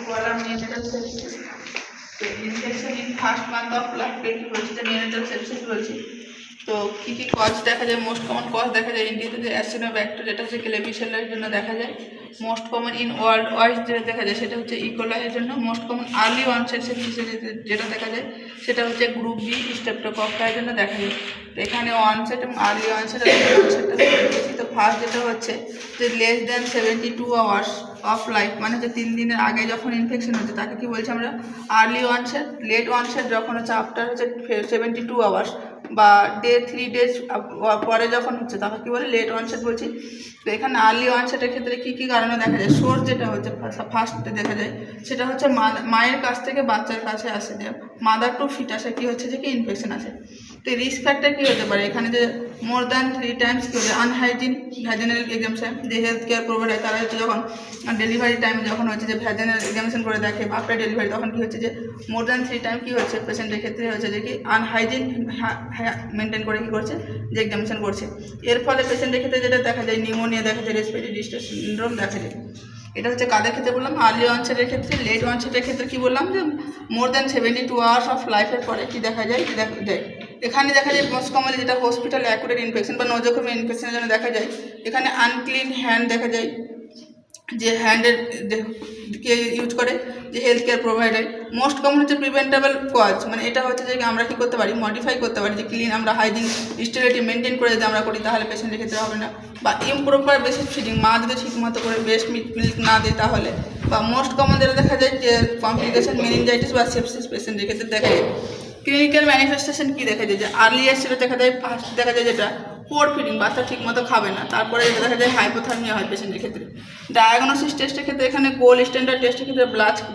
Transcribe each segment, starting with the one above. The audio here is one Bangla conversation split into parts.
Column neonatal sepsis. তো infection in first month of life কি বলছি, যে নিউনেটাল সেপসিস বলছি। তো কী কী কজ দেখা যায়, মোস্ট কমন কজ দেখা যায় ইন্ডিয়াতে অ্যাসিনোব্যাক্টেরিয়া, যেটা হচ্ছে ক্লেবিসেলার জন্য দেখা যায়। Most common in world wise যেটা দেখা যায় সেটা হচ্ছে ইকোলাইয়ের জন্য। মোস্ট কমন আর্লি অনসেট সেপসিসের যেটা দেখা যায় সেটা হচ্ছে গ্রুপ বি স্ট্রেপ্টোকক্কাইয়ের জন্য দেখা যায়। তো এখানে অনসেট এবং আর্লি অনসেট অনসেটটা দেখেছি। তো ফার্স্ট যেটা হচ্ছে যে less than 72 hours of life, মানে হচ্ছে 3 দিনের আগে যখন ইনফেকশন হচ্ছে তাকে কি বলছি আমরা আর্লি অনসেট। লেট অনসেট যখন হচ্ছে আফটার হচ্ছে 72 আওয়ার্স বা 3 ডেজ পরে যখন হচ্ছে তাকে কী বলে লেট অনসেট বলছি। তো এখানে আর্লি অনসেটের ক্ষেত্রে কী কী কারণে দেখা যায়, সোর্স যেটা হচ্ছে ফার্স্টে দেখা যায় সেটা হচ্ছে মায়ের কাছ থেকে বাচ্চার কাছে আসে, যে মাদার টু ফিটাসে কী হচ্ছে যে কি ইনফেকশন আছে। তো রিস্ক ফ্যাক্টর কী হতে পারে এখানে, যে মোর দ্যান 3 টাইমস কী হচ্ছে আনহাইজিন ভ্যাজিনাল এক্সামিনেশন, যে হেলথ কেয়ার প্রোভাইডার তারা হচ্ছে যখন ডেলিভারি টাইমে যখন হচ্ছে যে ভ্যাজিনাল এক্সামিনেশন করে দেখে আফটার ডেলিভারি, তখন কী হচ্ছে যে মোর দ্যান 3 টাইম কী হচ্ছে পেশেন্টের ক্ষেত্রে হচ্ছে যে কি আনহাইজিন মেনটেন করে কী করছে যে এক্সামিনেশন করছে। এর ফলে পেশেন্টের ক্ষেত্রে যেটা দেখা যায় নিউমোনিয়া দেখা যায়, রেসপিরেটরি ডিস্ট্রেস সিনড্রোম দেখা যায়। এটা হচ্ছে কাদের ক্ষেত্রে বললাম আর্লি অনসেটের ক্ষেত্রে। লেট অনসেটের ক্ষেত্রে কী বললাম যে মোর দ্যান 72 আওয়ার্স অফ লাইফের পরে কী দেখা যায় এখানে দেখা যায় মোস্ট কমনলি যেটা হসপিটাল অ্যাকুরেট ইনফেকশন বা নজরকমি ইনফেকশনের জন্য দেখা যায়। এখানে আনক্লিন হ্যান্ড দেখা যায়, যে হ্যান্ডের কে ইউজ করে যে health care provider. Most common হচ্ছে প্রিভেন্টেবল কজ, মানে এটা হচ্ছে যে আমরা কী করতে পারি মডিফাই করতে পারি, যে ক্লিন আমরা হাইজিন স্টেরিলিটি মেনটেন করে যদি আমরা করি তাহলে পেশেন্টের ক্ষেত্রে হবে না। বা ইমপ্রপার বেসিক ফিডিং, মা যদি ঠিকমতো করে বেস্ট মিল্ক না দেয় তাহলে। বা মোস্ট কমন যেটা দেখা যায় যে কমপ্লিকেশন মেনিনজাইটিস বা সেপসিস পেশেন্টের ক্ষেত্রে দেখা যায়। ক্লিনিক্যাল ম্যানিফেস্টেশন কী দেখা যায়, যে আর্লি এজে দেখা যায় ফার্স্ট দেখা যায় যেটা পোর ফিডিং, বাচ্চা ঠিকমতো খাবে না, তারপরে দেখা যায় হাইপোথার্মিয়া হয় পেশেন্টের ক্ষেত্রে। ডায়াগনোসিস টেস্টের ক্ষেত্রে এখানে গোল্ড স্ট্যান্ডার্ড টেস্টের ক্ষেত্রে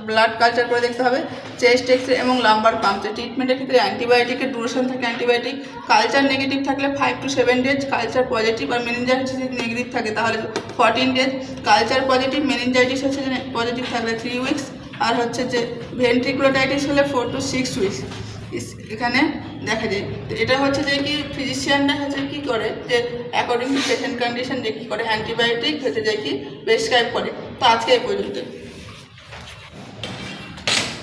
ব্লাড কালচার করে দেখতে হবে, চেস্ট এক্সরে এবং লাম্বার পাম্পে। ট্রিটমেন্টের ক্ষেত্রে অ্যান্টিবায়োটিকের ডিউরেশন থাকে অ্যান্টিবায়োটিক। কালচার নেগেটিভ থাকলে 5 to 7 ডেজ, কালচার পজিটিভ আর মেনিনজাইটিস যদি নেগেটিভ থাকে তাহলে 14 ডেজ। কালচার পজিটিভ, মেনিনজাইটিস হচ্ছে যে পজিটিভ থাকলে 3 উইকস, আর হচ্ছে যে ভেন্ট্রিকুলোটাইটিস হলে 4 to 6 উইকস এখানে দেখা যায়। তো এটা হচ্ছে যে কি ফিজিশিয়ানরা হচ্ছে কী করে যে অ্যাকর্ডিং টু পেশেন্ট কন্ডিশন যে কী করে অ্যান্টিবায়োটিক হচ্ছে যে কি প্রেসক্রাইব করে। তো আজকে এই পর্যন্ত।